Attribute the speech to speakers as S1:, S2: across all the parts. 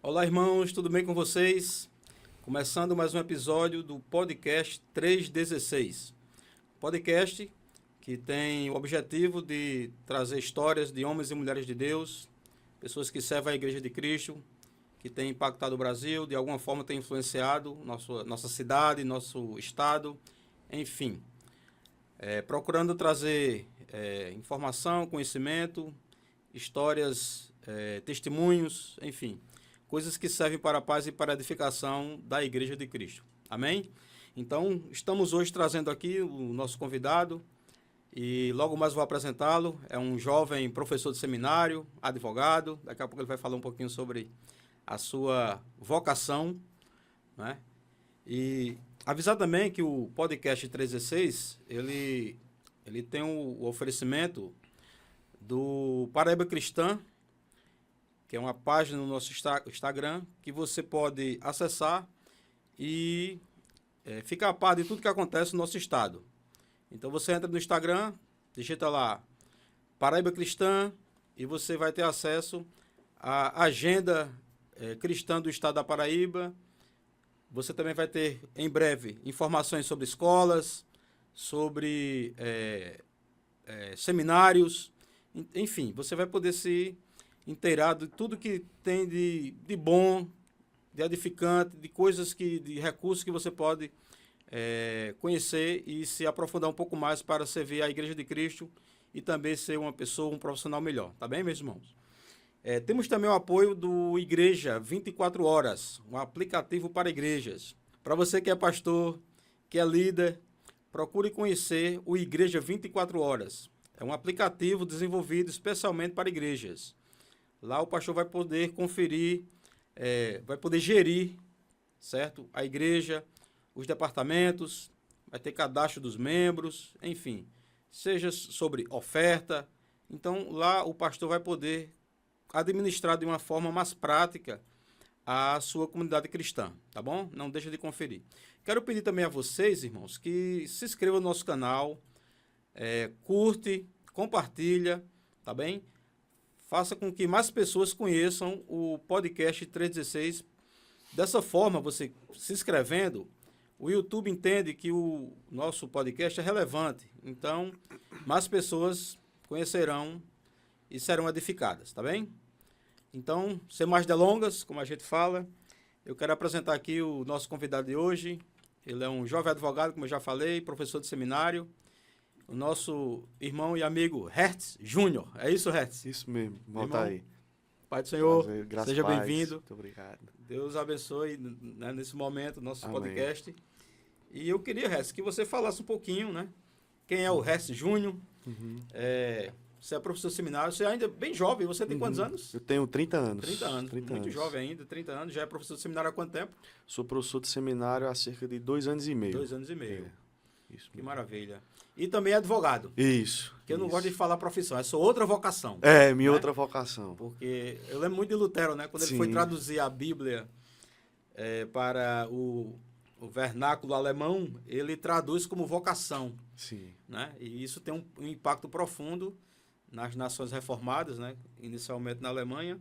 S1: Olá, irmãos, tudo bem com vocês? Começando mais um episódio do podcast 316. Podcast que tem o objetivo de trazer histórias de homens e mulheres de Deus, pessoas que servem a Igreja de Cristo, que têm impactado o Brasil, de alguma forma têm influenciado nossa cidade, nosso estado, enfim. Procurando trazer informação, conhecimento, histórias, testemunhos, enfim, coisas que servem para a paz e para a edificação da Igreja de Cristo. Amém? Então, estamos hoje trazendo aqui o nosso convidado e logo mais vou apresentá-lo. É um jovem professor de seminário, advogado. Daqui a pouco ele vai falar um pouquinho sobre a sua vocação, né? E avisar também que o podcast 316, ele tem o oferecimento do Paraíba Cristã, que é uma página no nosso Instagram, que você pode acessar e ficar a par de tudo que acontece no nosso estado. Então você entra no Instagram, digita lá Paraíba Cristã e você vai ter acesso à agenda cristã do estado da Paraíba. Você também vai ter, em breve, informações sobre escolas, sobre seminários, enfim, você vai poder se inteirar de tudo que tem de bom, de edificante, de coisas de recursos que você pode conhecer e se aprofundar um pouco mais para servir a Igreja de Cristo e também ser uma pessoa, um profissional melhor. Tá bem, meus irmãos? Temos também o apoio do Igreja 24 Horas, um aplicativo para igrejas. Para você que é pastor, que é líder, procure conhecer o Igreja 24 Horas. É um aplicativo desenvolvido especialmente para igrejas. Lá o pastor vai poder conferir, vai poder gerir, certo? A igreja, os departamentos, vai ter cadastro dos membros, enfim, seja sobre oferta. Então lá o pastor vai poder administrar de uma forma mais prática a sua comunidade cristã, tá bom? Não deixa de conferir. Quero pedir também a vocês, irmãos, que se inscrevam no nosso canal, curte, compartilha, tá bem? Faça com que mais pessoas conheçam o podcast 316. Dessa forma, você se inscrevendo, o YouTube entende que o nosso podcast é relevante. Então, mais pessoas conhecerão e serão edificadas, tá bem? Então, sem mais delongas, como a gente fala, eu quero apresentar aqui o nosso convidado de hoje. Ele é um jovem advogado, como eu já falei, professor de seminário, o nosso irmão e amigo Hertz Júnior. É isso, Hertz?
S2: Isso mesmo, volta
S1: Irmão,
S2: aí.
S1: Pai do Senhor,
S2: Prazer, graças
S1: seja
S2: a paz.
S1: bem-vindo.
S2: Muito obrigado.
S1: Deus abençoe, né, nesse momento, nosso
S2: Amém.
S1: podcast. E eu queria, Hertz, que você falasse um pouquinho, né? Quem é o Hertz Júnior? Você é professor de seminário, você é ainda bem jovem, você tem quantos anos?
S2: Eu tenho 30 anos.
S1: 30 anos,
S2: 30
S1: muito
S2: anos.
S1: jovem ainda, 30 anos. Já é professor de seminário há quanto tempo?
S2: Sou professor de seminário há cerca de 2 anos e meio.
S1: 2 anos e meio.
S2: Isso.
S1: Que maravilha. E também é advogado.
S2: Isso.
S1: Que eu não
S2: isso.
S1: gosto de falar profissão, é só outra vocação.
S2: Minha
S1: né?
S2: outra vocação.
S1: Porque eu lembro muito de Lutero, né? Quando ele foi
S2: Sim.
S1: traduzir a Bíblia para o vernáculo alemão, ele traduz como vocação.
S2: Sim.
S1: Né? E isso tem um impacto profundo nas nações reformadas, né? Inicialmente na Alemanha.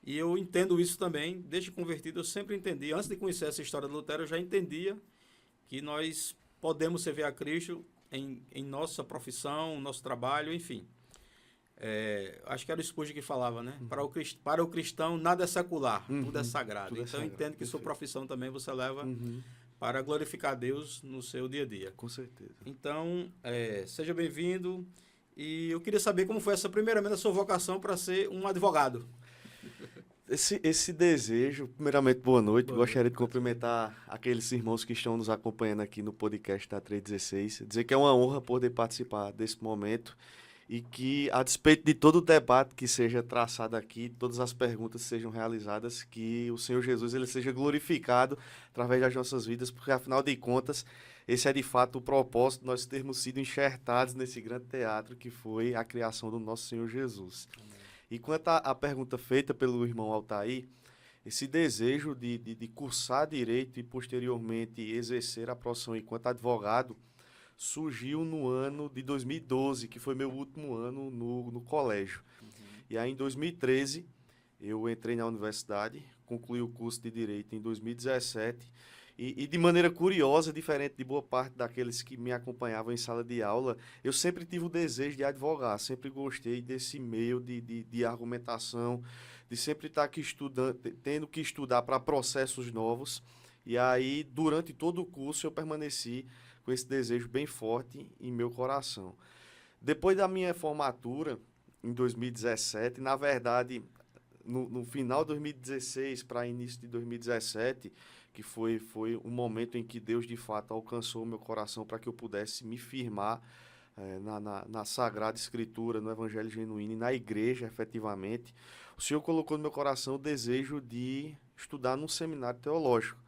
S1: E eu entendo isso também, desde convertido eu sempre entendi, antes de conhecer essa história de Lutero, eu já entendia que nós podemos servir a Cristo em nossa profissão, nosso trabalho, enfim. Acho que era o Spurgeon que falava, né? Para o cristão, nada é secular, tudo é sagrado.
S2: Tudo é
S1: Então, eu
S2: sagrado,
S1: entendo que sua
S2: perfeito.
S1: profissão também você leva para glorificar a Deus no seu dia a dia.
S2: Com certeza.
S1: Então, seja bem-vindo. E eu queria saber como foi essa primeiramente a sua vocação para ser um advogado.
S2: Esse desejo, primeiramente, boa noite.
S1: Boa
S2: Gostaria
S1: noite.
S2: de cumprimentar aqueles irmãos que estão nos acompanhando aqui no podcast da 316. Dizer que é uma honra poder participar desse momento e que, a despeito de todo o debate que seja traçado aqui, todas as perguntas sejam realizadas, que o Senhor Jesus ele seja glorificado através das nossas vidas, porque, afinal de contas, esse é de fato o propósito de nós termos sido enxertados nesse grande teatro que foi a criação do nosso Senhor Jesus. E quanto à pergunta feita pelo irmão Altair, esse desejo de cursar direito e posteriormente exercer a profissão enquanto advogado surgiu no ano de 2012, que foi meu último ano no colégio. E aí em 2013 eu entrei na universidade, concluí o curso de Direito em 2017 e de maneira curiosa, diferente de boa parte daqueles que me acompanhavam em sala de aula, eu sempre tive o desejo de advogar, sempre gostei desse meio de argumentação, de sempre estar aqui estudando, tendo que estudar para processos novos. E aí, durante todo o curso, eu permaneci com esse desejo bem forte em meu coração. Depois da minha formatura, em 2017, na verdade, no final de 2016 para início de 2017, que foi um momento em que Deus, de fato, alcançou o meu coração para que eu pudesse me firmar na Sagrada Escritura, no Evangelho Genuíno e na igreja, efetivamente. O Senhor colocou no meu coração o desejo de estudar num seminário teológico.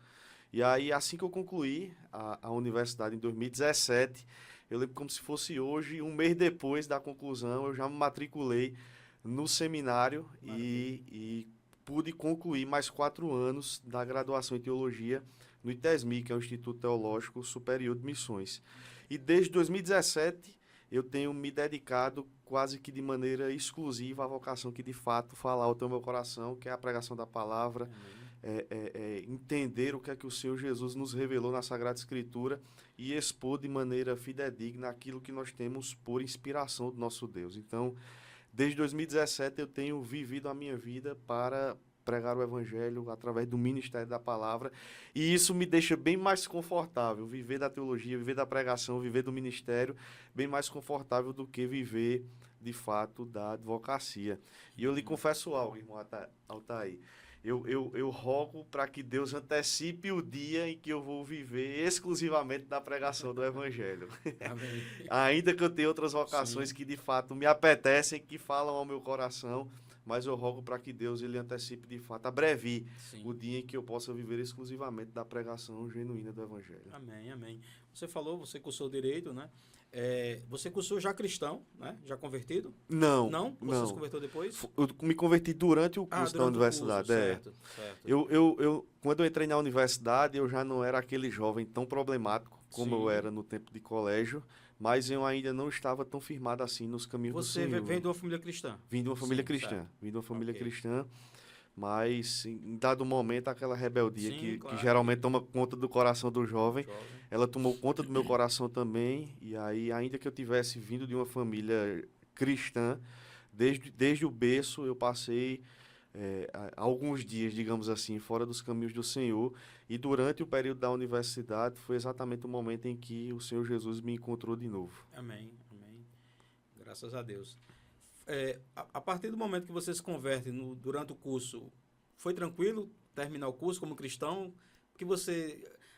S2: E aí, assim que eu concluí a universidade em 2017, eu lembro como se fosse hoje, um mês depois da conclusão, eu já me matriculei no seminário e pude concluir mais 4 anos da graduação em Teologia no ITESMI, que é o Instituto Teológico Superior de Missões. E desde 2017 eu tenho me dedicado quase que de maneira exclusiva à vocação que de fato fala alto ao meu coração, que é a pregação da palavra, entender o que é que o Senhor Jesus nos revelou na Sagrada Escritura e expor de maneira fidedigna aquilo que nós temos por inspiração do nosso Deus. Então, desde 2017 eu tenho vivido a minha vida para pregar o Evangelho através do ministério da palavra, e isso me deixa bem mais confortável, viver da teologia, viver da pregação, viver do ministério, bem mais confortável do que viver, de fato, da advocacia. E eu lhe confesso algo, irmão Altair, eu rogo para que Deus antecipe o dia em que eu vou viver exclusivamente da pregação do Evangelho.
S1: Amém.
S2: Ainda que eu tenha outras vocações
S1: Sim.
S2: que de fato me apetecem, que falam ao meu coração, mas eu rogo para que Deus ele antecipe de fato, abrevie
S1: Sim.
S2: o dia em que eu possa viver exclusivamente da pregação genuína do Evangelho.
S1: Amém, amém. Você falou, você cursou Direito, né? Você cursou já cristão, né? Já convertido?
S2: Não,
S1: Não? Você se
S2: não.
S1: converteu depois?
S2: Eu me converti durante o curso da
S1: Durante o
S2: universidade.
S1: curso, certo, certo.
S2: Quando eu entrei na universidade, eu já não era aquele jovem tão problemático como
S1: Sim.
S2: eu era no tempo de colégio, mas eu ainda não estava tão firmado assim nos caminhos do
S1: Você
S2: Senhor.
S1: vem de uma família cristã?
S2: Vim de uma família
S1: Sim,
S2: cristã.
S1: certo.
S2: Vim de uma família
S1: Ok.
S2: cristã, mas em dado momento, aquela rebeldia
S1: Sim,
S2: que
S1: claro.
S2: geralmente toma conta do coração do jovem,
S1: Jovem.
S2: ela tomou conta do meu coração também, e aí, ainda que eu tivesse vindo de uma família cristã, desde o berço eu passei alguns dias, digamos assim, fora dos caminhos do Senhor, e durante o período da universidade foi exatamente o momento em que o Senhor Jesus me encontrou de novo.
S1: Amém, amém. Graças a Deus. A partir do momento que você se converte durante o curso, foi tranquilo terminar o curso como cristão? Porque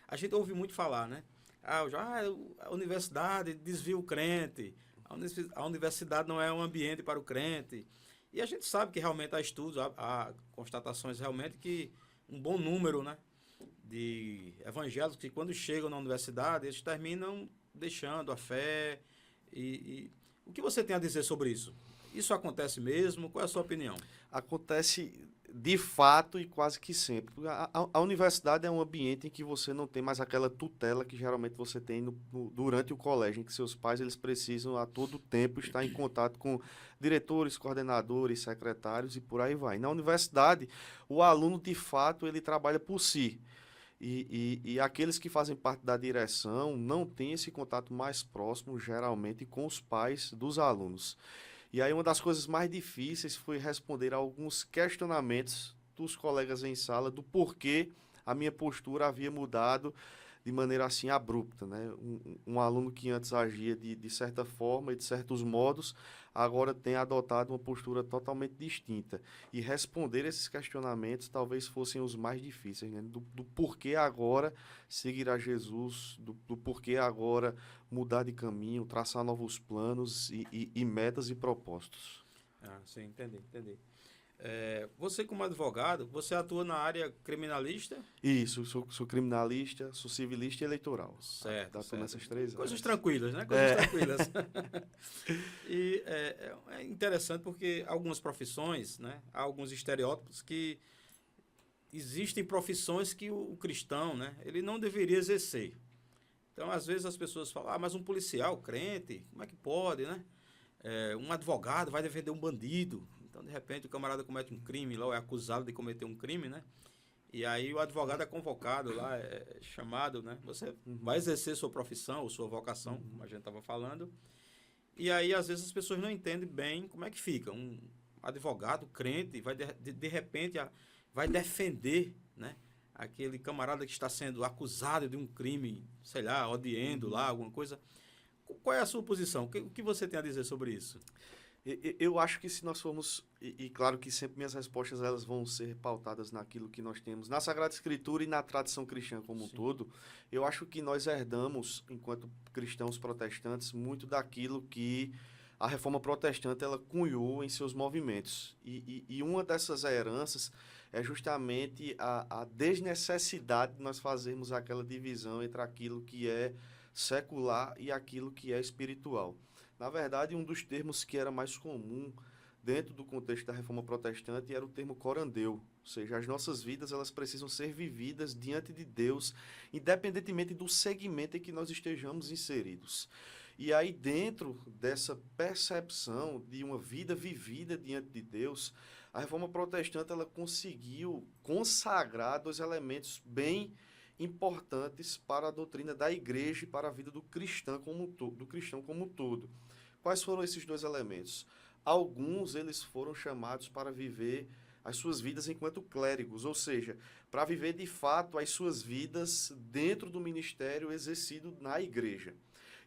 S1: a gente ouve muito falar, né? A universidade desvia o crente, a universidade não é um ambiente para o crente. E a gente sabe que realmente há estudos, há constatações realmente que um bom número, né, de evangélicos que quando chegam na universidade, eles terminam deixando a fé. E o que você tem a dizer sobre isso? Isso acontece mesmo? Qual é a sua opinião?
S2: Acontece de fato e quase que sempre. A universidade é um ambiente em que você não tem mais aquela tutela que geralmente você tem durante o colégio, em que seus pais eles precisam a todo tempo estar em contato com diretores, coordenadores, secretários e por aí vai. Na universidade, o aluno de fato ele trabalha por si. E aqueles que fazem parte da direção não têm esse contato mais próximo, geralmente, com os pais dos alunos. E aí uma das coisas mais difíceis foi responder a alguns questionamentos dos colegas em sala do porquê a minha postura havia mudado de maneira assim abrupta, né? Um aluno que antes agia de certa forma e de certos modos, agora tem adotado uma postura totalmente distinta. E responder esses questionamentos talvez fossem os mais difíceis, né? Do porquê agora seguir a Jesus, do porquê agora mudar de caminho, traçar novos planos e metas e propósitos.
S1: Sim, entendi. Você como advogado, você atua na área criminalista?
S2: Isso, sou criminalista, sou civilista e eleitoral.
S1: Certo,
S2: Atuo
S1: certo.
S2: nessas 3
S1: Coisas
S2: áreas.
S1: tranquilas, né? Coisas tranquilas. E é interessante porque algumas profissões, né? Há alguns estereótipos que existem profissões que o cristão, né? Ele não deveria exercer. Então, às vezes as pessoas falam, mas um policial, crente, como é que pode, né? Um advogado vai defender um bandido. Então, de repente, o camarada comete um crime lá, ou é acusado de cometer um crime, né? E aí o advogado é convocado lá, é chamado, né? Você vai exercer sua profissão ou sua vocação, como a gente estava falando. E aí, às vezes, as pessoas não entendem bem como é que fica. Um advogado crente vai, de repente, vai defender, né? Aquele camarada que está sendo acusado de um crime, sei lá, odiando lá, alguma coisa. Qual é a sua posição? O que você tem a dizer sobre isso?
S2: Eu acho que se nós formos, e claro que sempre minhas respostas elas vão ser pautadas naquilo que nós temos na Sagrada Escritura e na tradição cristã como um todo, eu acho que nós herdamos, enquanto cristãos protestantes, muito daquilo que a Reforma Protestante ela cunhou em seus movimentos. E uma dessas heranças é justamente a desnecessidade de nós fazermos aquela divisão entre aquilo que é secular e aquilo que é espiritual. Na verdade, um dos termos que era mais comum dentro do contexto da Reforma Protestante era o termo corandeu, ou seja, as nossas vidas elas precisam ser vividas diante de Deus, independentemente do segmento em que nós estejamos inseridos. E aí, dentro dessa percepção de uma vida vivida diante de Deus, a Reforma Protestante ela conseguiu consagrar dois elementos bem importantes para a doutrina da igreja e para a vida do cristão como um todo. Quais foram esses dois elementos? Alguns eles foram chamados para viver as suas vidas enquanto clérigos, ou seja, para viver de fato as suas vidas dentro do ministério exercido na igreja.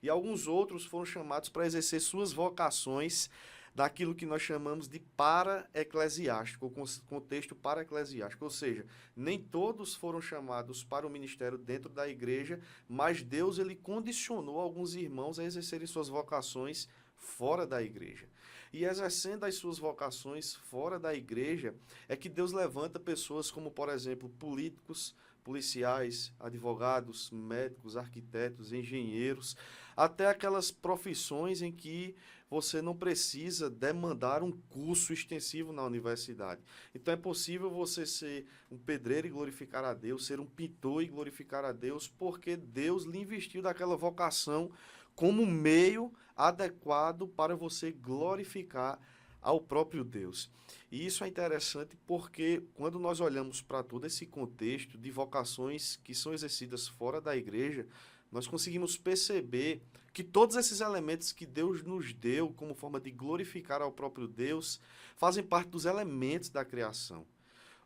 S2: E alguns outros foram chamados para exercer suas vocações daquilo que nós chamamos de para-eclesiástico, contexto para-eclesiástico, ou seja, nem todos foram chamados para o ministério dentro da igreja, mas Deus ele condicionou alguns irmãos a exercerem suas vocações fora da igreja. E exercendo as suas vocações fora da igreja, é que Deus levanta pessoas como, por exemplo, políticos, policiais, advogados, médicos, arquitetos, engenheiros, até aquelas profissões em que você não precisa demandar um curso extensivo na universidade. Então é possível você ser um pedreiro e glorificar a Deus, ser um pintor e glorificar a Deus, porque Deus lhe investiu daquela vocação como meio adequado para você glorificar ao próprio Deus. E isso é interessante porque quando nós olhamos para todo esse contexto de vocações que são exercidas fora da igreja, nós conseguimos perceber que todos esses elementos que Deus nos deu como forma de glorificar ao próprio Deus fazem parte dos elementos da criação.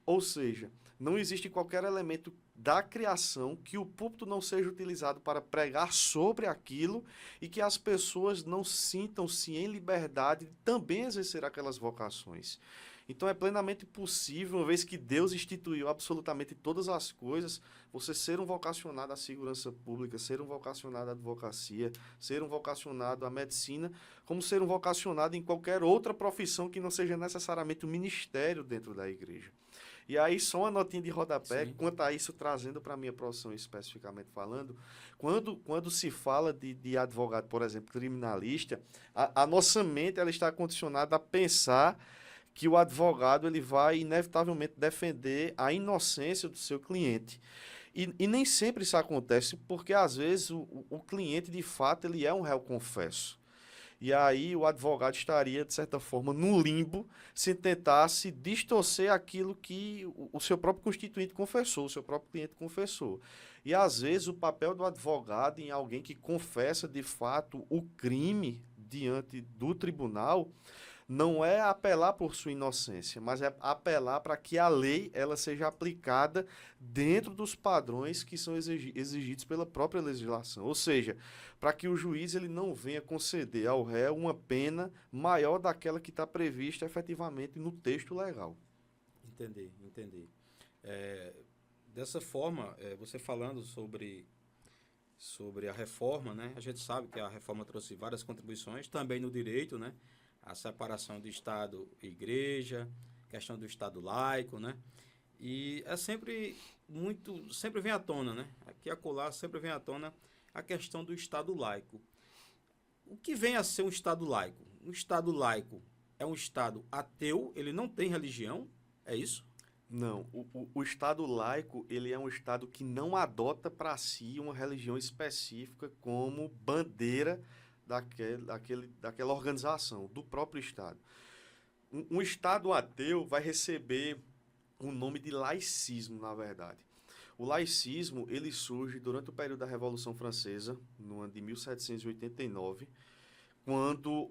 S2: Ou seja, não existe qualquer elemento da criação que o púlpito não seja utilizado para pregar sobre aquilo e que as pessoas não sintam-se em liberdade de também exercer aquelas vocações. Então é plenamente possível, uma vez que Deus instituiu absolutamente todas as coisas, você ser um vocacionado à segurança pública, ser um vocacionado à advocacia, ser um vocacionado à medicina, como ser um vocacionado em qualquer outra profissão que não seja necessariamente um ministério dentro da igreja. E aí, só uma notinha de rodapé,
S1: Sim.
S2: quanto a isso, trazendo para a minha profissão especificamente falando, quando se fala de advogado, por exemplo, criminalista, a nossa mente ela está condicionada a pensar que o advogado ele vai inevitavelmente defender a inocência do seu cliente. E nem sempre isso acontece, porque às vezes o cliente, de fato, ele é um réu confesso. E aí o advogado estaria, de certa forma, no limbo, se tentasse distorcer aquilo que o seu próprio constituinte confessou, o seu próprio cliente confessou. E às vezes o papel do advogado em alguém que confessa, de fato, o crime diante do tribunal, não é apelar por sua inocência, mas é apelar para que a lei ela seja aplicada dentro dos padrões que são exigidos pela própria legislação. Ou seja, para que o juiz ele não venha conceder ao réu uma pena maior daquela que está prevista efetivamente no texto legal.
S1: Entendi. Dessa forma, você falando sobre a reforma, né? A gente sabe que a reforma trouxe várias contribuições, também no direito, né? A separação de Estado e Igreja, questão do Estado laico, né? E é sempre vem à tona, né? Aqui e acolá sempre vem à tona a questão do Estado laico. O que vem a ser um Estado laico? Um Estado laico é um Estado ateu, ele não tem religião, é isso?
S2: Não, o Estado laico ele é um Estado que não adota para si uma religião específica como bandeira daquela organização, do próprio Estado. um Estado ateu vai receber o nome de laicismo, na verdade. O laicismo, ele surge durante o período da Revolução Francesa, no ano de 1789, quando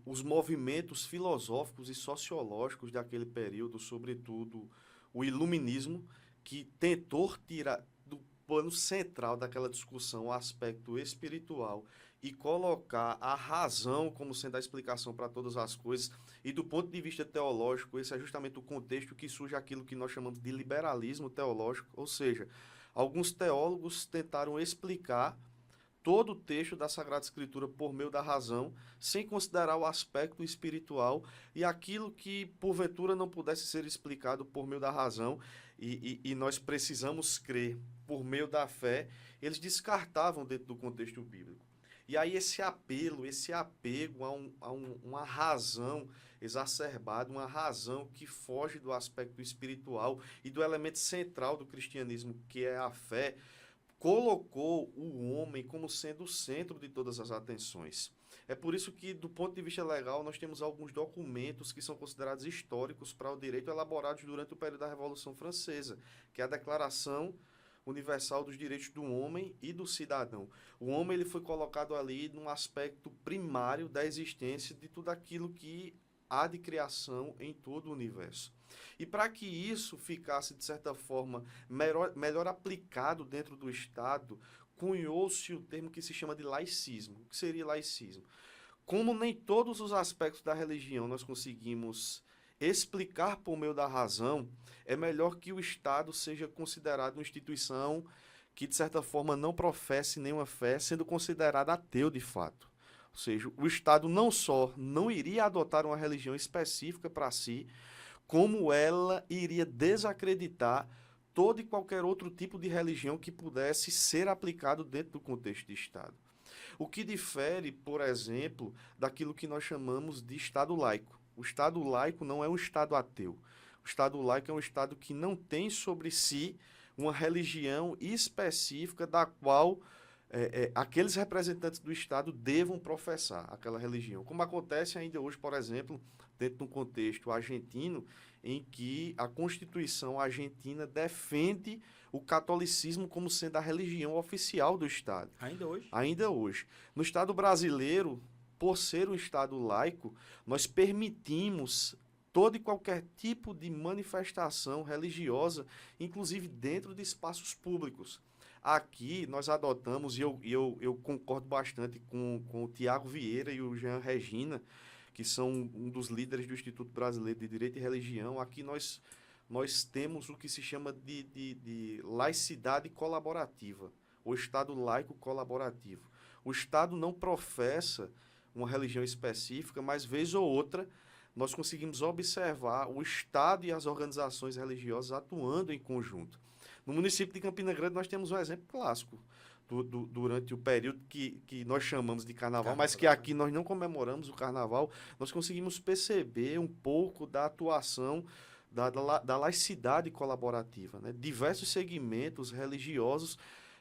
S2: os movimentos filosóficos e sociológicos daquele período, sobretudo o iluminismo, que tentou tirar do plano central daquela discussão o aspecto espiritual e colocar a razão como sendo a explicação para todas as coisas. E do ponto de vista teológico, esse é justamente o contexto que surge aquilo que nós chamamos de liberalismo teológico, ou seja, alguns teólogos tentaram explicar todo o texto da Sagrada Escritura por meio da razão, sem considerar o aspecto espiritual e aquilo que, porventura, não pudesse ser explicado por meio da razão e nós precisamos crer por meio da fé, eles descartavam dentro do contexto bíblico. E aí esse apelo, esse apego a uma razão exacerbada, uma razão que foge do aspecto espiritual e do elemento central do cristianismo, que é a fé, colocou o homem como sendo o centro de todas as atenções. É por isso que, do ponto de vista legal, nós temos alguns documentos que são considerados históricos para o direito elaborados durante o período da Revolução Francesa, que é a Declaração Universal dos Direitos do Homem e do Cidadão. O homem ele foi colocado ali num aspecto primário da existência de tudo aquilo que há de criação em todo o universo. E para que isso ficasse, de certa forma, melhor aplicado dentro do Estado, cunhou-se o termo que se chama de laicismo. O que seria laicismo? Como nem todos os aspectos da religião nós conseguimos explicar por meio da razão, é melhor que o Estado seja considerado uma instituição que, de certa forma, não professe nenhuma fé, sendo considerado ateu de fato. Ou seja, o Estado não só não iria adotar uma religião específica para si, como ela iria desacreditar todo e qualquer outro tipo de religião que pudesse ser aplicado dentro do contexto de Estado. O que difere, por exemplo, daquilo que nós chamamos de Estado laico. O Estado laico não é um Estado ateu. O Estado laico é um Estado que não tem sobre si uma religião específica da qual aqueles representantes do Estado devam professar aquela religião. Como acontece ainda hoje, por exemplo, dentro de um contexto argentino, em que a Constituição argentina defende o catolicismo como sendo a religião oficial do Estado.
S1: Ainda hoje?
S2: Ainda hoje. No Estado brasileiro, por ser um Estado laico, nós permitimos todo e qualquer tipo de manifestação religiosa, inclusive dentro de espaços públicos. Aqui nós adotamos, e eu concordo bastante com o Tiago Vieira e o Jean Regina, que são um dos líderes do Instituto Brasileiro de Direito e Religião. Aqui nós temos o que se chama de laicidade colaborativa, ou Estado laico colaborativo. O Estado não professa uma religião específica, mas vez ou outra nós conseguimos observar o Estado e as organizações religiosas atuando em conjunto. No município de Campina Grande nós temos um exemplo clássico durante o período que nós chamamos de carnaval, mas que aqui nós não comemoramos o carnaval. Nós conseguimos perceber um pouco da atuação da laicidade colaborativa, né? Diversos segmentos religiosos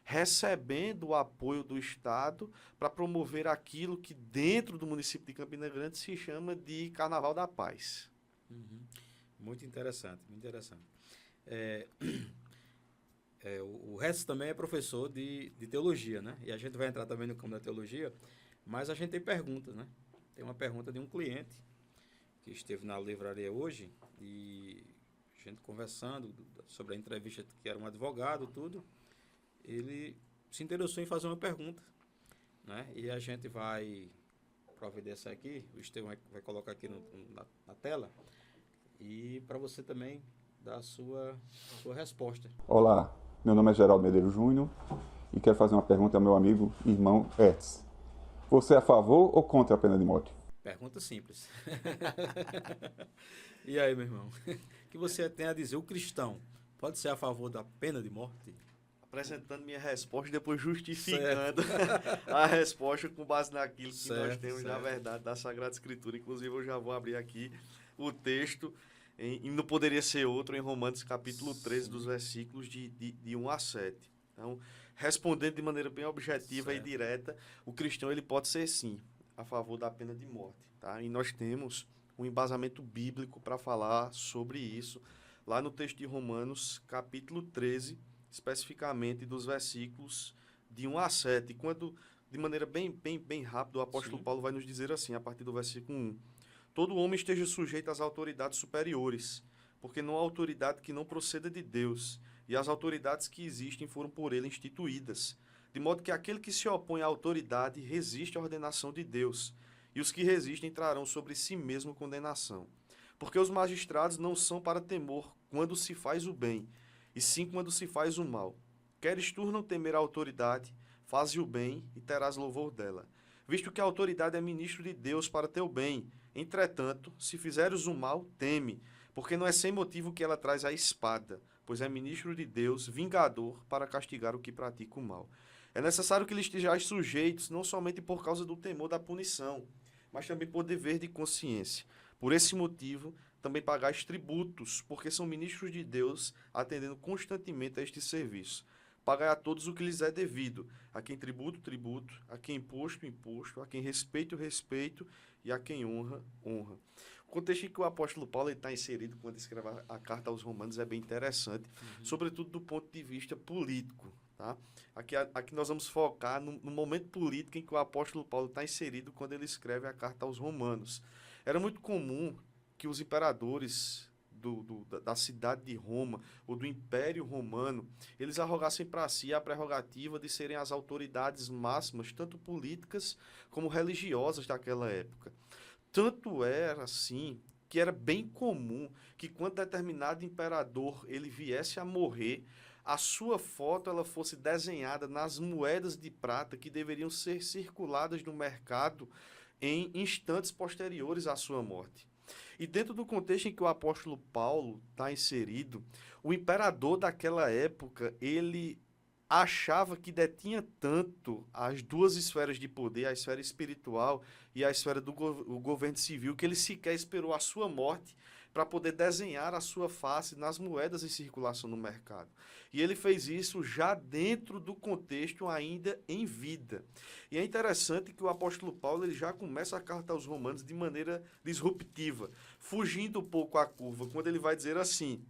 S2: recebendo o apoio do Estado para promover aquilo que dentro do município de Campina Grande se chama de Carnaval da Paz.
S1: Uhum. Muito interessante, muito interessante. O resto também é professor de teologia, né? E a gente vai entrar também no campo da teologia, mas a gente tem perguntas, né? Tem uma pergunta de um cliente que esteve na livraria hoje e a gente conversando sobre a entrevista, que era um advogado, tudo, ele se interessou em fazer uma pergunta, né? E a gente vai providenciar aqui, o Estevão vai colocar aqui na tela, e para você também dar a sua resposta.
S3: Olá, meu nome é Geraldo Medeiros Júnior e quero fazer uma pergunta ao meu amigo e irmão Hertz. Você é a favor ou contra a pena de morte?
S1: Pergunta simples. E aí, meu irmão? O que você tem a dizer? O cristão pode ser a favor da pena de morte?
S2: Apresentando minha resposta e depois justificando a resposta com base naquilo que nós temos, na verdade, da Sagrada Escritura. Inclusive, eu já vou abrir aqui o texto, e não poderia ser outro, em Romanos capítulo 13, dos versículos de 1 a 7. Então, respondendo de maneira bem objetiva e direta, o cristão ele pode ser, sim, a favor da pena de morte. Tá? E nós temos um embasamento bíblico para falar sobre isso, lá no texto de Romanos, capítulo 13, especificamente dos versículos de 1 a 7, quando, de maneira bem rápida, o apóstolo
S1: Sim.
S2: Paulo vai nos dizer assim, a partir do versículo 1. Todo homem esteja sujeito às autoridades superiores, porque não há autoridade que não proceda de Deus, e as autoridades que existem foram por ele instituídas, de modo que aquele que se opõe à autoridade resiste à ordenação de Deus, e os que resistem trarão sobre si mesmo condenação. Porque os magistrados não são para temor quando se faz o bem, e sim quando se faz o mal. Queres tu não temer a autoridade, faze o bem e terás louvor dela. Visto que a autoridade é ministro de Deus para teu bem, entretanto, se fizeres o mal, teme, porque não é sem motivo que ela traz a espada, pois é ministro de Deus, vingador, para castigar o que pratica o mal. É necessário que lhes estejais sujeitos, não somente por causa do temor da punição, mas também por dever de consciência. Por esse motivo, também pagais tributos, porque são ministros de Deus, atendendo constantemente a este serviço. Pagai a todos o que lhes é devido, a quem tributo, tributo, a quem imposto, imposto, a quem respeito, respeito, e a quem honra, honra. O contexto em que o apóstolo Paulo está inserido quando escreve a carta aos Romanos é bem interessante, sobretudo do ponto de vista político. Tá? Aqui nós vamos focar no momento político em que o apóstolo Paulo está inserido quando ele escreve a carta aos Romanos. Era muito comum que os imperadores da cidade de Roma, ou do Império Romano, eles arrogassem para si a prerrogativa de serem as autoridades máximas, tanto políticas como religiosas daquela época. Tanto era assim que era bem comum que quando determinado imperador ele viesse a morrer, a sua foto ela fosse desenhada nas moedas de prata que deveriam ser circuladas no mercado em instantes posteriores à sua morte. E dentro do contexto em que o apóstolo Paulo está inserido, o imperador daquela época, ele achava que detinha tanto as duas esferas de poder, a esfera espiritual e a esfera do governo civil, que ele sequer esperou a sua morte para poder desenhar a sua face nas moedas em circulação no mercado. E ele fez isso já dentro do contexto ainda em vida. E é interessante que o apóstolo Paulo ele já começa a carta aos Romanos de maneira disruptiva, fugindo um pouco a curva, quando ele vai dizer assim: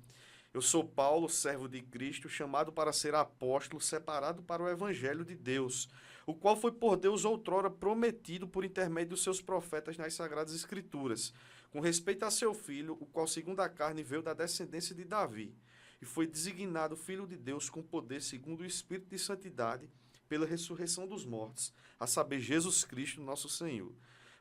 S2: eu sou Paulo, servo de Cristo, chamado para ser apóstolo, separado para o evangelho de Deus, o qual foi por Deus outrora prometido por intermédio dos seus profetas nas Sagradas Escrituras, com respeito a seu filho, o qual segundo a carne veio da descendência de Davi, e foi designado Filho de Deus com poder segundo o Espírito de Santidade, pela ressurreição dos mortos, a saber, Jesus Cristo, nosso Senhor,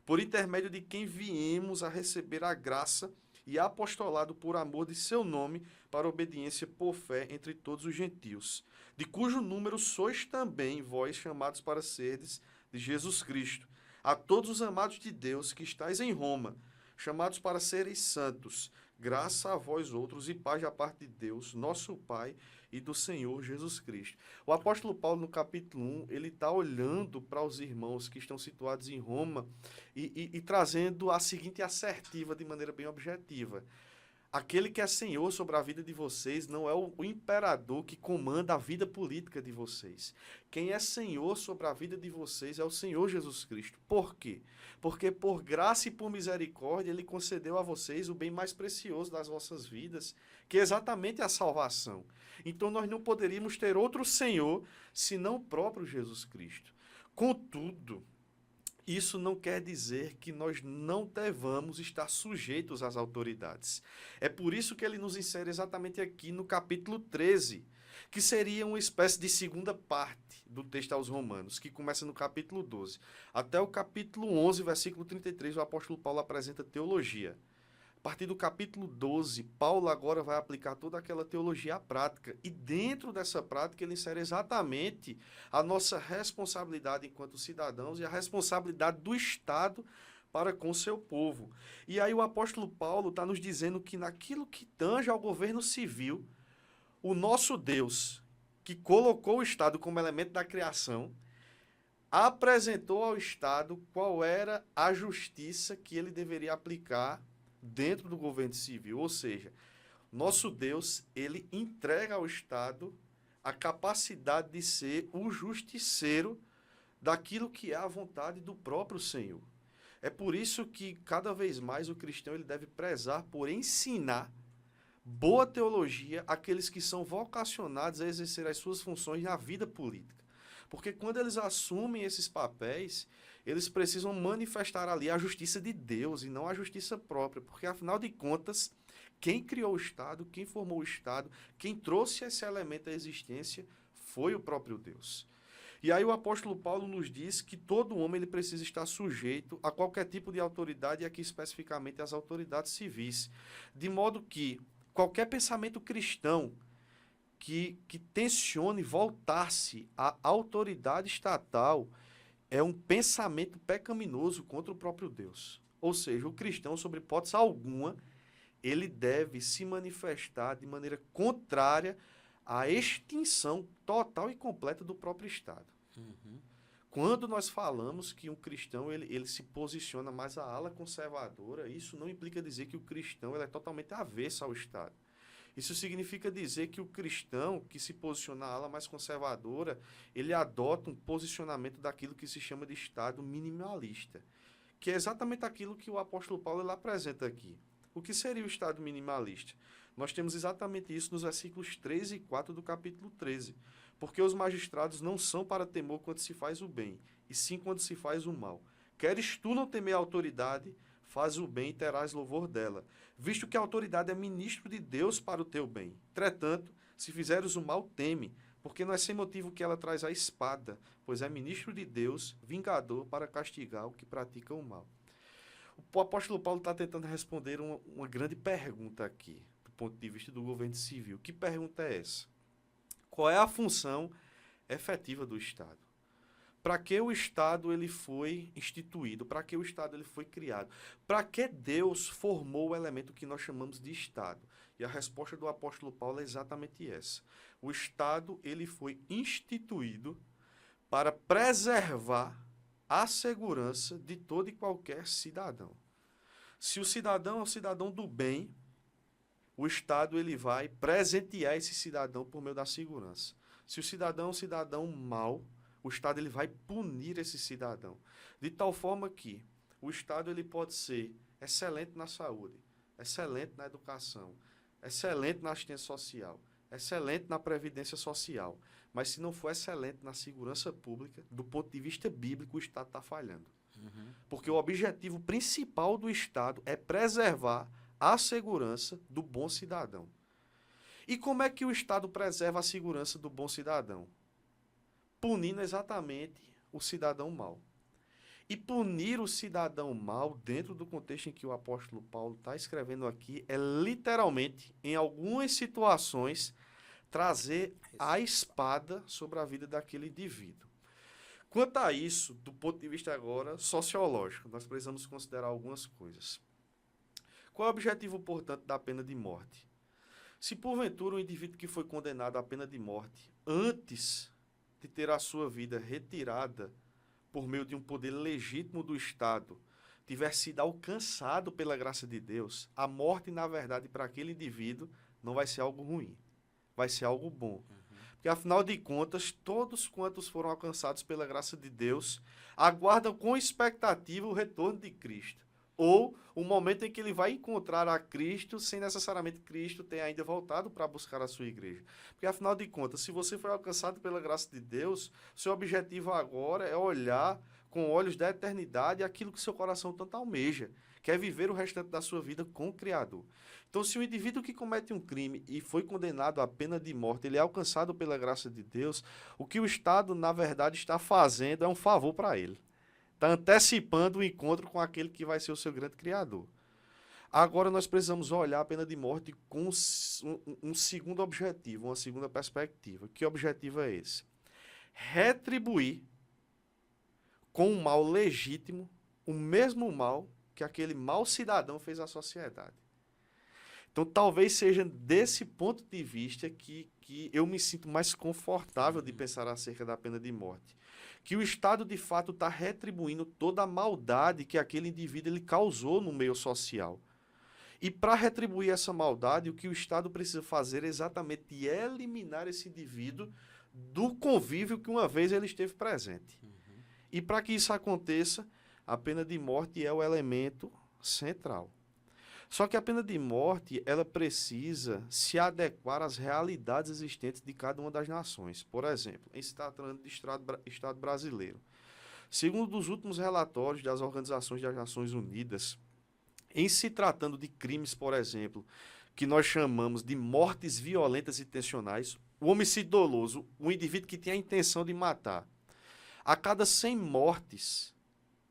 S2: por intermédio de quem viemos a receber a graça e apostolado por amor de seu nome, para obediência por fé entre todos os gentios, de cujo número sois também vós chamados para serdes de Jesus Cristo. A todos os amados de Deus que estáis em Roma, chamados para seres santos, graça a vós outros e paz da parte de Deus, nosso Pai, e do Senhor Jesus Cristo. O apóstolo Paulo, no capítulo 1, ele está olhando para os irmãos que estão situados em Roma e trazendo a seguinte assertiva de maneira bem objetiva. Aquele que é senhor sobre a vida de vocês não é o imperador que comanda a vida política de vocês. Quem é senhor sobre a vida de vocês é o Senhor Jesus Cristo. Por quê? Porque por graça e por misericórdia ele concedeu a vocês o bem mais precioso das vossas vidas, que é exatamente a salvação. Então nós não poderíamos ter outro senhor senão o próprio Jesus Cristo. Contudo, isso não quer dizer que nós não devamos estar sujeitos às autoridades. É por isso que ele nos insere exatamente aqui no capítulo 13, que seria uma espécie de segunda parte do texto aos Romanos, que começa no capítulo 12. Até o capítulo 11, versículo 33, o apóstolo Paulo apresenta teologia. A partir do capítulo 12, Paulo agora vai aplicar toda aquela teologia à prática. E dentro dessa prática ele insere exatamente a nossa responsabilidade enquanto cidadãos e a responsabilidade do Estado para com o seu povo. E aí o apóstolo Paulo está nos dizendo que naquilo que tange ao governo civil, o nosso Deus, que colocou o Estado como elemento da criação, apresentou ao Estado qual era a justiça que ele deveria aplicar dentro do governo civil, ou seja, nosso Deus, ele entrega ao Estado a capacidade de ser o justiceiro daquilo que é a vontade do próprio Senhor. É por isso que, cada vez mais, o cristão ele deve prezar por ensinar boa teologia àqueles que são vocacionados a exercer as suas funções na vida política. Porque quando eles assumem esses papéis, eles precisam manifestar ali a justiça de Deus e não a justiça própria. Porque, afinal de contas, quem criou o Estado, quem formou o Estado, quem trouxe esse elemento à existência foi o próprio Deus. E aí o apóstolo Paulo nos diz que todo homem ele precisa estar sujeito a qualquer tipo de autoridade, e aqui especificamente as autoridades civis. De modo que qualquer pensamento cristão que tencione voltar-se à autoridade estatal é um pensamento pecaminoso contra o próprio Deus. Ou seja, o cristão, sob hipótese alguma, ele deve se manifestar de maneira contrária à extinção total e completa do próprio Estado.
S1: Uhum.
S2: Quando nós falamos que um cristão ele se posiciona mais à ala conservadora, isso não implica dizer que o cristão ele é totalmente avesso ao Estado. Isso significa dizer que o cristão que se posiciona à ala mais conservadora, ele adota um posicionamento daquilo que se chama de Estado minimalista, que é exatamente aquilo que o apóstolo Paulo ele apresenta aqui. O que seria o Estado minimalista? Nós temos exatamente isso nos versículos 3 e 4 do capítulo 13. Porque os magistrados não são para temor quando se faz o bem, e sim quando se faz o mal. Queres tu não temer a autoridade, faz o bem e terás louvor dela, visto que a autoridade é ministro de Deus para o teu bem. Entretanto, se fizeres o mal, teme, porque não é sem motivo que ela traz a espada, pois é ministro de Deus, vingador para castigar o que pratica o mal. O apóstolo Paulo está tentando responder uma grande pergunta aqui, do ponto de vista do governo civil. Que pergunta é essa? Qual é a função efetiva do Estado? Para que o Estado ele foi instituído? Para que o Estado ele foi criado? Para que Deus formou o elemento que nós chamamos de Estado? E a resposta do apóstolo Paulo é exatamente essa. O Estado ele foi instituído para preservar a segurança de todo e qualquer cidadão. Se o cidadão é um cidadão do bem, o Estado ele vai presentear esse cidadão por meio da segurança. Se o cidadão é um cidadão mau, o Estado ele vai punir esse cidadão. De tal forma que o Estado ele pode ser excelente na saúde, excelente na educação, excelente na assistência social, excelente na previdência social. Mas se não for excelente na segurança pública, do ponto de vista bíblico, o Estado está falhando.
S1: Uhum.
S2: Porque o objetivo principal do Estado é preservar a segurança do bom cidadão. E como é que o Estado preserva a segurança do bom cidadão? Punindo exatamente o cidadão mau. E punir o cidadão mau, dentro do contexto em que o apóstolo Paulo está escrevendo aqui, é literalmente, em algumas situações, trazer a espada sobre a vida daquele indivíduo. Quanto a isso, do ponto de vista agora sociológico, nós precisamos considerar algumas coisas. Qual é o objetivo, portanto, da pena de morte? Se porventura o indivíduo que foi condenado à pena de morte, antes de ter a sua vida retirada por meio de um poder legítimo do Estado, tiver sido alcançado pela graça de Deus, a morte, na verdade, para aquele indivíduo não vai ser algo ruim, vai ser algo bom. Porque, afinal de contas, todos quantos foram alcançados pela graça de Deus aguardam com expectativa o retorno de Cristo. Ou o momento em que ele vai encontrar a Cristo, sem necessariamente Cristo ter ainda voltado para buscar a sua igreja. Porque, afinal de contas, se você foi alcançado pela graça de Deus, seu objetivo agora é olhar com olhos da eternidade aquilo que seu coração tanto almeja, que é viver o restante da sua vida com o Criador. Então, se o indivíduo que comete um crime e foi condenado à pena de morte, ele é alcançado pela graça de Deus, o que o Estado, na verdade, está fazendo é um favor para ele. Está antecipando o encontro com aquele que vai ser o seu grande Criador. Agora nós precisamos olhar a pena de morte com um segundo objetivo, uma segunda perspectiva. Que objetivo é esse? Retribuir com um mal legítimo o mesmo mal que aquele mau cidadão fez à sociedade. Então talvez seja desse ponto de vista que eu me sinto mais confortável de pensar acerca da pena de morte. Que o Estado, de fato, está retribuindo toda a maldade que aquele indivíduo ele causou no meio social. E para retribuir essa maldade, o que o Estado precisa fazer é exatamente eliminar esse indivíduo do convívio que uma vez ele esteve presente. E para que isso aconteça, A pena de morte é o elemento central. Só que a pena de morte, ela precisa se adequar às realidades existentes de cada uma das nações. Por exemplo, em se tratando de Estado brasileiro. Segundo os últimos relatórios das Organizações das Nações Unidas, em se tratando de crimes, por exemplo, que nós chamamos de mortes violentas intencionais, o homicídio doloso, o indivíduo que tem a intenção de matar, a cada 100 mortes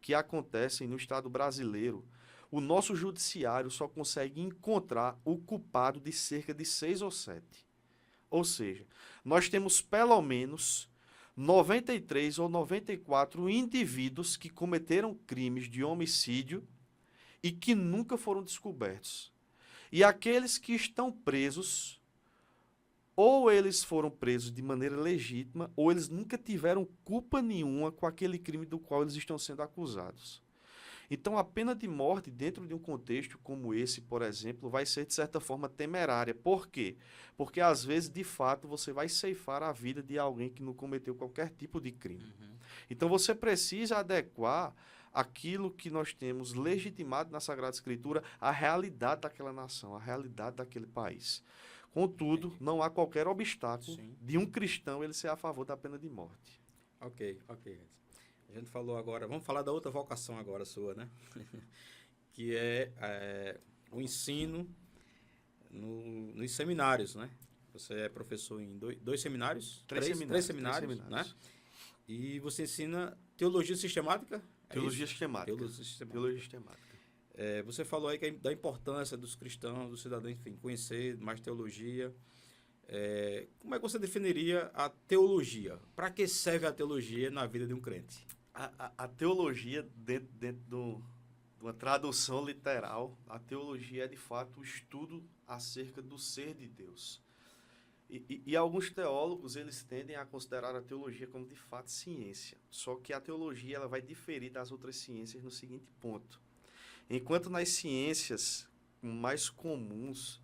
S2: que acontecem no Estado brasileiro, o nosso judiciário só consegue encontrar o culpado de cerca de 6 ou 7. Ou seja, nós temos pelo menos 93 ou 94 indivíduos que cometeram crimes de homicídio e que nunca foram descobertos. E aqueles que estão presos, ou eles foram presos de maneira legítima, ou eles nunca tiveram culpa nenhuma com aquele crime do qual eles estão sendo acusados. Então, a pena de morte, dentro de um contexto como esse, por exemplo, vai ser, de certa forma, temerária. Por quê? Porque, às vezes, de fato, você vai ceifar a vida de alguém que não cometeu qualquer tipo de crime. Então, você precisa adequar aquilo que nós temos legitimado na Sagrada Escritura à realidade daquela nação, à realidade daquele país. Contudo, não há qualquer obstáculo de um cristão ele ser a favor da pena de morte.
S1: Ok. A gente falou agora, vamos falar da outra vocação agora sua, né? Que é o ensino nos seminários, né? Você é professor em dois seminários? Três seminários, né? E você ensina teologia sistemática?
S2: Teologia sistemática. Teologia sistemática.
S1: Você falou aí da importância dos cristãos, do cidadão, enfim, conhecer mais teologia. Como é que você definiria a teologia? Para que serve a teologia na vida de um crente?
S2: A teologia, dentro de uma tradução literal, a teologia é, de fato, o estudo acerca do ser de Deus. E alguns teólogos, eles tendem a considerar a teologia como, de fato, ciência. Só que a teologia ela vai diferir das outras ciências no seguinte ponto. Enquanto nas ciências mais comuns,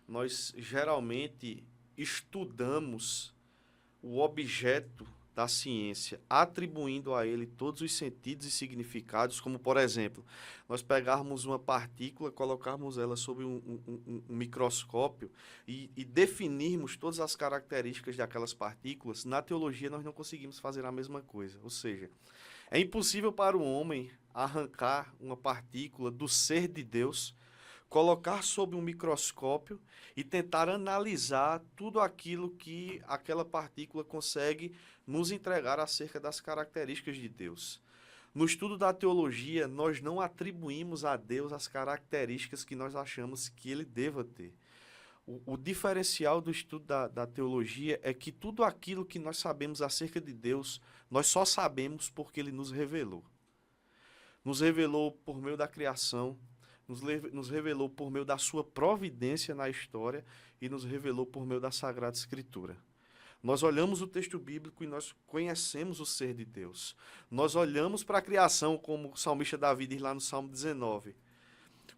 S2: nós geralmente estudamos o objeto da ciência, atribuindo a ele todos os sentidos e significados, como, por exemplo, nós pegarmos uma partícula, colocarmos ela sob um microscópio e definirmos todas as características daquelas partículas. Na teologia, nós não conseguimos fazer a mesma coisa. Ou seja, é impossível para o homem arrancar uma partícula do ser de Deus, colocar sob um microscópio e tentar analisar tudo aquilo que aquela partícula consegue nos entregar acerca das características de Deus. No estudo da teologia, nós não atribuímos a Deus as características que nós achamos que ele deva ter. O diferencial do estudo da teologia é que tudo aquilo que nós sabemos acerca de Deus, nós só sabemos porque ele nos revelou. Nos revelou por meio da criação, nos revelou por meio da sua providência na história e nos revelou por meio da Sagrada Escritura. Nós olhamos o texto bíblico e nós conhecemos o ser de Deus. Nós olhamos para a criação, como o salmista Davi diz lá no Salmo 19.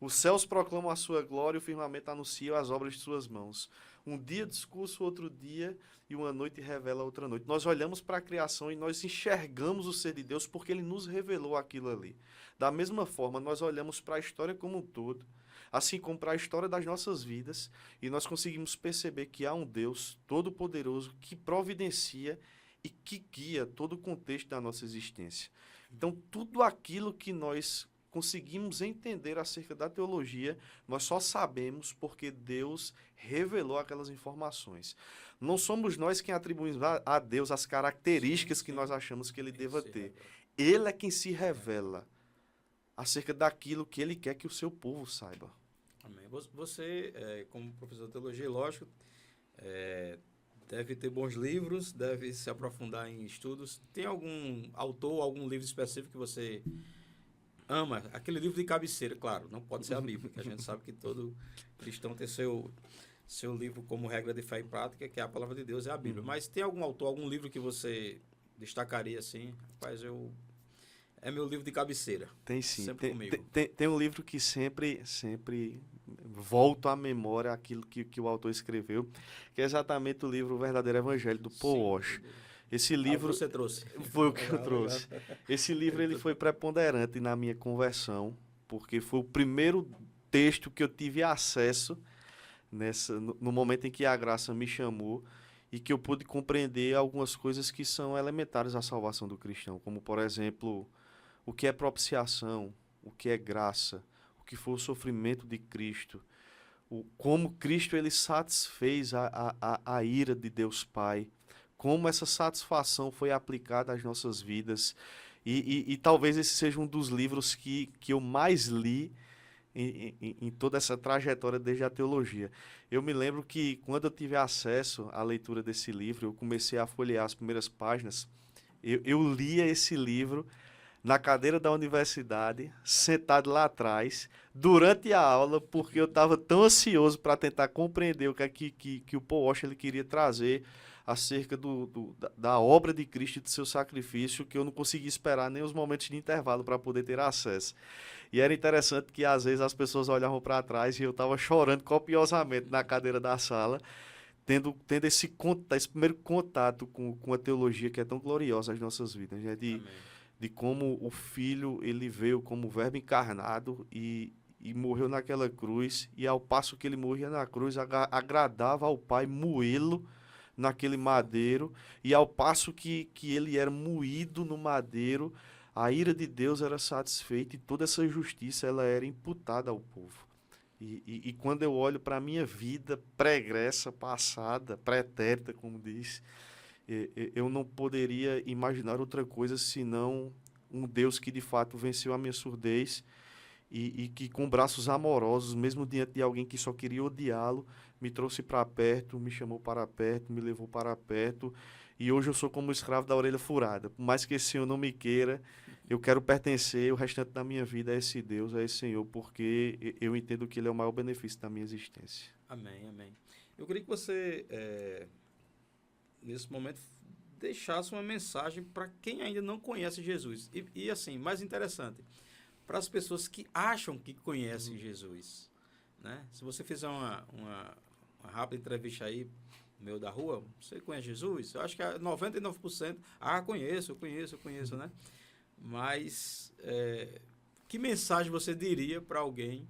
S2: Os céus proclamam a sua glória e o firmamento anuncia as obras de suas mãos. Um dia discurso, outro dia, e uma noite revela outra noite. Nós olhamos para a criação e nós enxergamos o ser de Deus porque ele nos revelou aquilo ali. Da mesma forma, nós olhamos para a história como um todo, assim como para a história das nossas vidas, e nós conseguimos perceber que há um Deus todo-poderoso que providencia e que guia todo o contexto da nossa existência. Então, tudo aquilo que nós conseguimos entender acerca da teologia, nós só sabemos porque Deus revelou aquelas informações. Não somos nós quem atribuímos a Deus as características que nós achamos que ele deva ter. Ele é quem se revela acerca daquilo que ele quer que o seu povo saiba.
S1: Amém. Você, como professor de teologia, lógico, deve ter bons livros, deve se aprofundar em estudos. Tem algum autor, algum livro específico que você ama? Aquele livro de cabeceira, claro, não pode ser a Bíblia, porque a gente sabe que todo cristão tem seu livro como regra de fé e prática, que é a palavra de Deus, é a Bíblia. Mas tem algum autor, algum livro que você destacaria assim? Rapaz, é meu livro de cabeceira.
S2: Tem sim.
S1: Sempre comigo.
S2: Tem um livro que sempre volto à memória aquilo que o autor escreveu, que é exatamente o livro O Verdadeiro Evangelho, do Paul Walsh. Esse livro
S1: você trouxe.
S2: foi o que eu trouxe. Esse livro ele foi preponderante na minha conversão, porque foi o primeiro texto que eu tive acesso no momento em que a graça me chamou e que eu pude compreender algumas coisas que são elementares à salvação do cristão, como, por exemplo, o que é propiciação, o que é graça, o que foi o sofrimento de Cristo, como Cristo ele satisfez a ira de Deus Pai, como essa satisfação foi aplicada às nossas vidas. E talvez esse seja um dos livros que eu mais li em toda essa trajetória desde a teologia. Eu me lembro que quando eu tive acesso à leitura desse livro, eu comecei a folhear as primeiras páginas, eu lia esse livro na cadeira da universidade, sentado lá atrás, durante a aula, porque eu estava tão ansioso para tentar compreender o que o Paul Washer ele queria trazer acerca da obra de Cristo e do seu sacrifício, que eu não conseguia esperar nem os momentos de intervalo para poder ter acesso. E era interessante que, às vezes, as pessoas olhavam para trás e eu estava chorando copiosamente na cadeira da sala, tendo esse primeiro contato com a teologia que é tão gloriosa nas nossas vidas, né? De como o Filho ele veio como verbo encarnado e morreu naquela cruz, e ao passo que ele morria na cruz, agradava ao Pai moê-lo naquele madeiro, e ao passo que ele era moído no madeiro, a ira de Deus era satisfeita e toda essa justiça ela era imputada ao povo. E quando eu olho para a minha vida pregressa, passada, pretérita, como diz, eu não poderia imaginar outra coisa senão um Deus que de fato venceu a minha surdez e que com braços amorosos, mesmo diante de alguém que só queria odiá-lo, me trouxe para perto, me chamou para perto, me levou para perto, e hoje eu sou como o escravo da orelha furada. Por mais que esse Senhor não me queira, eu quero pertencer o restante da minha vida a esse Deus, a esse Senhor, porque eu entendo que Ele é o maior benefício da minha existência.
S1: Amém, amém. Eu queria que você, nesse momento, deixasse uma mensagem para quem ainda não conhece Jesus. E assim, mais interessante, para as pessoas que acham que conhecem Jesus, né? Se você fizer uma rápida entrevista aí, no meio da rua, você conhece Jesus? Eu acho que 99%, conheço, né? Mas, que mensagem você diria para alguém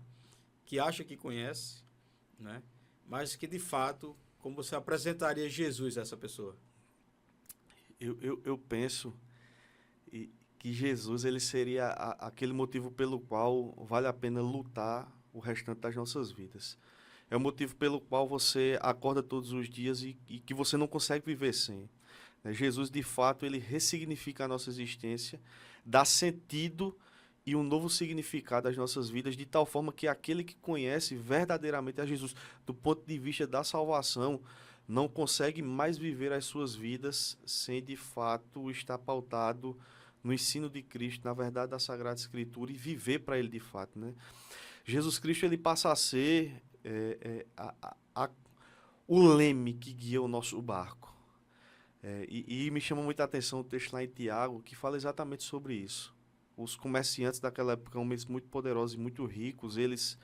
S1: que acha que conhece, né? Mas que, de fato, como você apresentaria Jesus a essa pessoa?
S2: Eu penso que Jesus ele seria aquele motivo pelo qual vale a pena lutar o restante das nossas vidas. É o motivo pelo qual você acorda todos os dias e que você não consegue viver sem. Jesus, de fato, ele ressignifica a nossa existência, dá sentido e um novo significado às nossas vidas, de tal forma que aquele que conhece verdadeiramente a Jesus, do ponto de vista da salvação, não consegue mais viver as suas vidas sem, de fato, estar pautado no ensino de Cristo, na verdade da Sagrada Escritura, e viver para Ele de fato, né? Jesus Cristo ele passa a ser o leme que guia o nosso barco. E me chama muita atenção o texto lá em Tiago, que fala exatamente sobre isso. Os comerciantes daquela época, homens muito poderosos e muito ricos, eles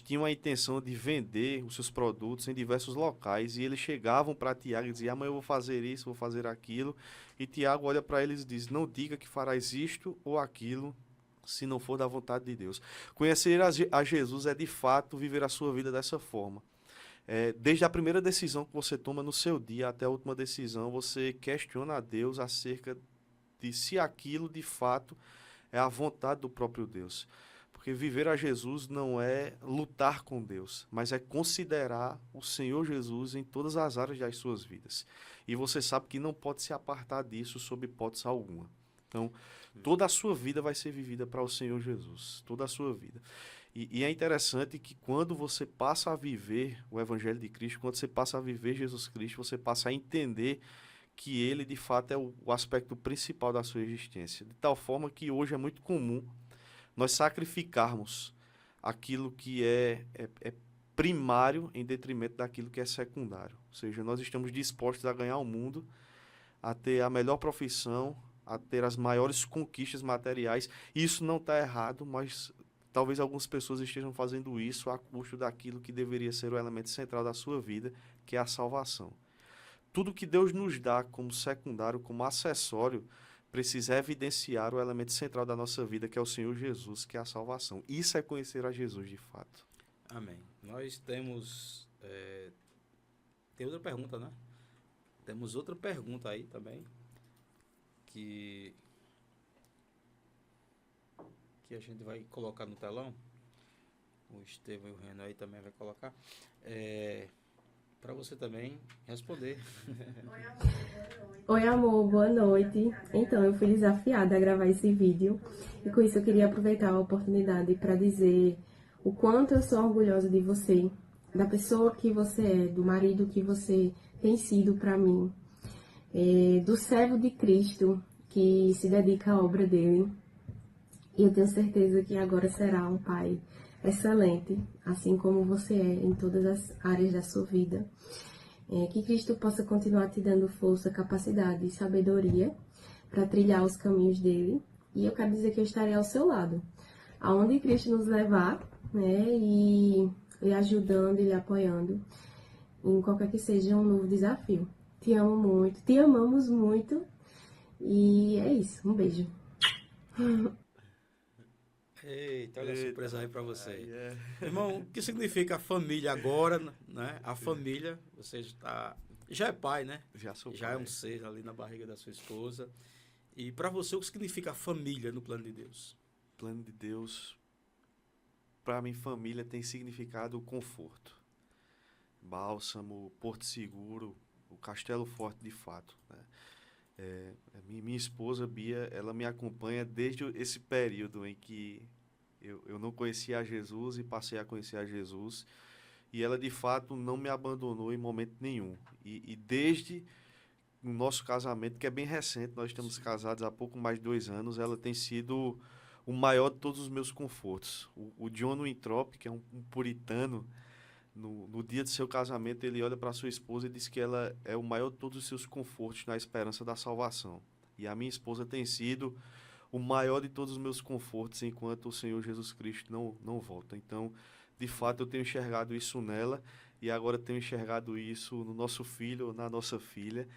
S2: tinham a intenção de vender os seus produtos em diversos locais, e eles chegavam para Tiago e diziam: amanhã eu vou fazer isso, vou fazer aquilo. E Tiago olha para eles e diz: não diga que farás isto ou aquilo, se não for da vontade de Deus. Conhecer a Jesus é, de fato, viver a sua vida dessa forma. Desde a primeira decisão que você toma no seu dia até a última decisão, você questiona a Deus acerca de se aquilo, de fato, é a vontade do próprio Deus. Porque viver a Jesus não é lutar com Deus, mas é considerar o Senhor Jesus em todas as áreas das suas vidas. E você sabe que não pode se apartar disso sob hipótese alguma. Então, toda a sua vida vai ser vivida para o Senhor Jesus. Toda a sua vida. E é interessante que quando você passa a viver o Evangelho de Cristo, quando você passa a viver Jesus Cristo, você passa a entender que Ele, de fato, é o aspecto principal da sua existência. De tal forma que hoje é muito comum nós sacrificarmos aquilo que é primário em detrimento daquilo que é secundário. Ou seja, nós estamos dispostos a ganhar o mundo, a ter a melhor profissão, a ter as maiores conquistas materiais. Isso não está errado, mas talvez algumas pessoas estejam fazendo isso a custo daquilo que deveria ser o elemento central da sua vida, que é a salvação. tudo que Deus nos dá como secundário, como acessório, precisa evidenciar o elemento central da nossa vida, que é o Senhor Jesus, que é a salvação. Isso é conhecer a Jesus de fato.
S1: Amém. Nós temos... tem outra pergunta, né? Temos outra pergunta aí também, que a gente vai colocar no telão. O Estevão e o Renan aí também vai colocar. Para você também responder.
S4: Oi, amor, boa noite. Então, eu fui desafiada a gravar esse vídeo e com isso eu queria aproveitar a oportunidade para dizer o quanto eu sou orgulhosa de você, da pessoa que você é, do marido que você tem sido para mim, do servo de Cristo que se dedica à obra dele. E eu tenho certeza que agora será um pai excelente, assim como você é em todas as áreas da sua vida. Que Cristo possa continuar te dando força, capacidade e sabedoria para trilhar os caminhos dele. E eu quero dizer que eu estarei ao seu lado, aonde Cristo nos levar, né, e lhe ajudando e lhe apoiando em qualquer que seja um novo desafio. Te amo muito, te amamos muito e é isso. Um beijo.
S1: Eita, olha a surpresa aí para você.
S2: Aí
S1: Irmão, o que significa a família agora, né? A família, você já é pai, né?
S2: Já sou
S1: Já
S2: pai.
S1: é um ser ali na barriga da sua esposa. E para você, o que significa a família no plano de Deus?
S2: Plano de Deus, para mim, família tem significado conforto. Bálsamo, Porto Seguro, o Castelo Forte de fato, né? Minha esposa, Bia, ela me acompanha desde esse período em que eu não conhecia a Jesus e passei a conhecer a Jesus. E ela, de fato, não me abandonou em momento nenhum. E desde o nosso casamento, que é bem recente, nós estamos casados há pouco mais de 2 anos, ela tem sido o maior de todos os meus confortos. O John Winthrop, que é um puritano, no dia do seu casamento, ele olha para sua esposa e diz que ela é o maior de todos os seus confortos na esperança da salvação. E a minha esposa tem sido o maior de todos os meus confortos enquanto o Senhor Jesus Cristo não volta. Então, de fato, eu tenho enxergado isso nela e agora tenho enxergado isso no nosso filho, na nossa filha,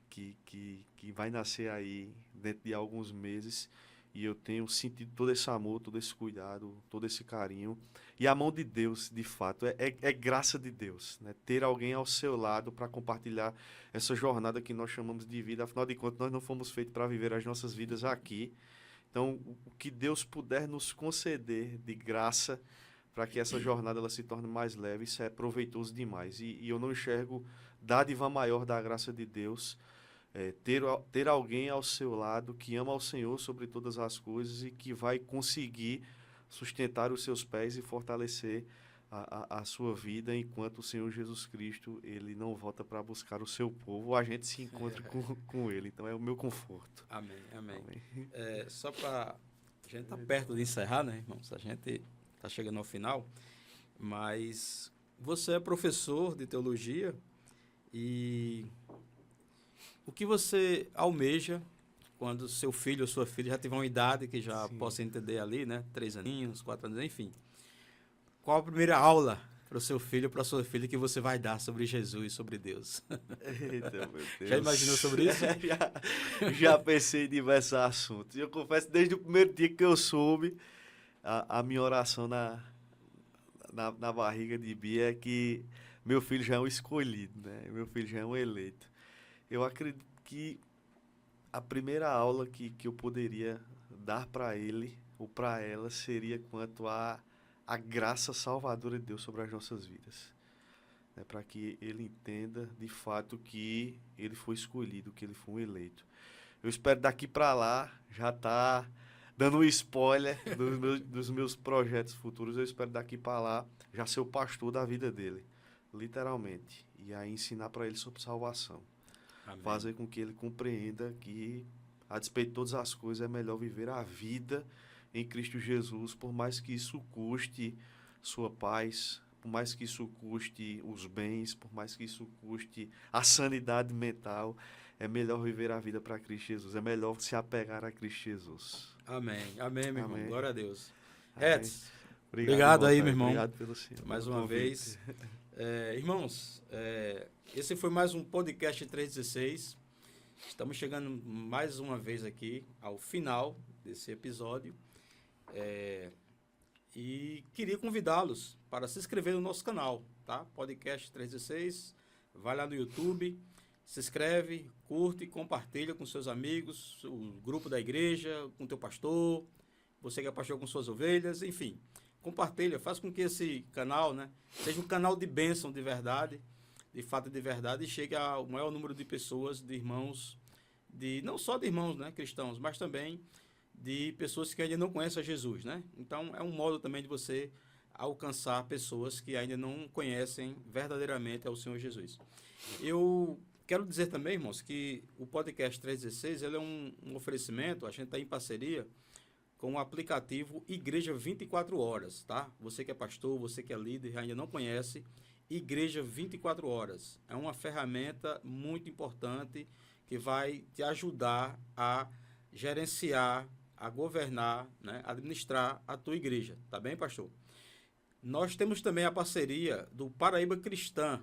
S2: que vai nascer aí dentro de alguns meses. E eu tenho sentido todo esse amor, todo esse cuidado, todo esse carinho. E a mão de Deus, de fato, é graça de Deus, né? Ter alguém ao seu lado para compartilhar essa jornada que nós chamamos de vida. Afinal de contas, nós não fomos feitos para viver as nossas vidas aqui. Então, o que Deus puder nos conceder de graça para que essa jornada ela se torne mais leve, isso é proveitoso demais. E eu não enxergo dádiva maior da graça de Deus, ter alguém ao seu lado que ama ao Senhor sobre todas as coisas e que vai conseguir sustentar os seus pés e fortalecer a sua vida enquanto o Senhor Jesus Cristo ele não volta para buscar o seu povo, a gente se encontra com ele. Então é o meu conforto.
S1: Amém, amém. Só para... A gente está perto de encerrar, né, irmãos? A gente está chegando ao final, mas você é professor de teologia e... O que você almeja quando seu filho ou sua filha já tiver uma idade que já possa entender ali, né? 3 aninhos, 4 anos, enfim. Qual a primeira aula para o seu filho ou para a sua filha que você vai dar sobre Jesus, sobre Deus?
S2: Eita, meu Deus.
S1: Já imaginou sobre isso?
S2: já pensei em diversos assuntos. Eu confesso, desde o primeiro dia que eu soube, a minha oração na barriga de Bia é que meu filho já é um escolhido, né? Meu filho já é um eleito. Eu acredito que a primeira aula que eu poderia dar para ele ou para ela seria quanto à graça salvadora de Deus sobre as nossas vidas. Para que ele entenda de fato que ele foi escolhido, que ele foi um eleito. Eu espero daqui para lá já tá dando um spoiler dos meus projetos futuros. Eu espero daqui para lá já ser o pastor da vida dele, literalmente. E aí ensinar para ele sobre salvação. Amém. Fazer com que ele compreenda que, a despeito de todas as coisas, é melhor viver a vida em Cristo Jesus, por mais que isso custe sua paz, por mais que isso custe os bens, por mais que isso custe a sanidade mental, é melhor viver a vida para Cristo Jesus, é melhor se apegar a Cristo Jesus.
S1: Amém, amém, meu irmão, glória a Deus.
S2: Amém.
S1: Edson, Obrigado aí,
S2: Fred.
S1: meu irmão.
S2: Obrigado pelo senhor.
S1: Mais
S2: pelo
S1: uma
S2: convite.
S1: vez. Irmãos, esse foi mais um podcast 316. Estamos chegando mais uma vez aqui ao final desse episódio. E queria convidá-los para se inscrever no nosso canal, tá? Podcast 316. Vai lá no YouTube, se inscreve, curte, compartilha com seus amigos, o grupo da igreja, com o teu pastor, você que é pastor com suas ovelhas, enfim. Compartilha, faz com que esse canal, né, seja um canal de bênção de verdade, de fato de verdade, e chegue ao maior número de pessoas, de irmãos, não só de irmãos, né, cristãos, mas também de pessoas que ainda não conhecem a Jesus, né? Então, é um modo também de você alcançar pessoas que ainda não conhecem verdadeiramente ao Senhor Jesus. Eu quero dizer também, irmãos, que o podcast 316 ele é um oferecimento, a gente está em parceria com o aplicativo Igreja 24 Horas, tá? Você que é pastor, você que é líder, ainda não conhece, Igreja 24 Horas. É uma ferramenta muito importante que vai te ajudar a gerenciar, a governar, né, administrar a tua igreja, tá bem, pastor? Nós temos também a parceria do Paraíba Cristã.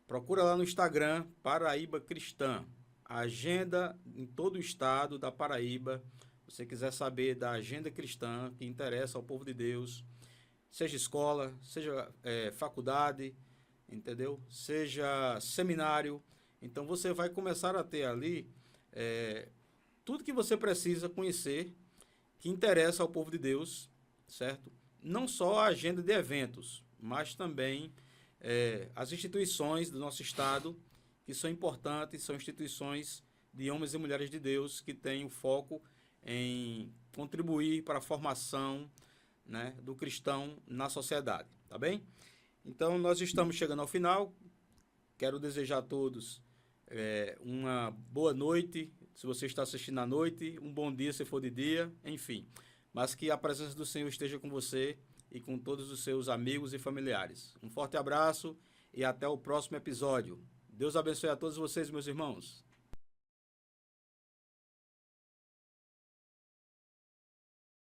S1: Procura lá no Instagram, Paraíba Cristã. A agenda em todo o estado da Paraíba. Se você quiser saber da agenda cristã que interessa ao povo de Deus, seja escola, seja faculdade, entendeu? Seja seminário. Então você vai começar a ter ali tudo que você precisa conhecer que interessa ao povo de Deus, certo? Não só a agenda de eventos, mas também as instituições do nosso estado, que são importantes, são instituições de homens e mulheres de Deus que têm o foco em contribuir para a formação, né, do cristão na sociedade, tá bem? Então, nós estamos chegando ao final. Quero desejar a todos uma boa noite, se você está assistindo à noite, um bom dia se for de dia, enfim. Mas que a presença do Senhor esteja com você e com todos os seus amigos e familiares. Um forte abraço e até o próximo episódio. Deus abençoe a todos vocês, meus irmãos.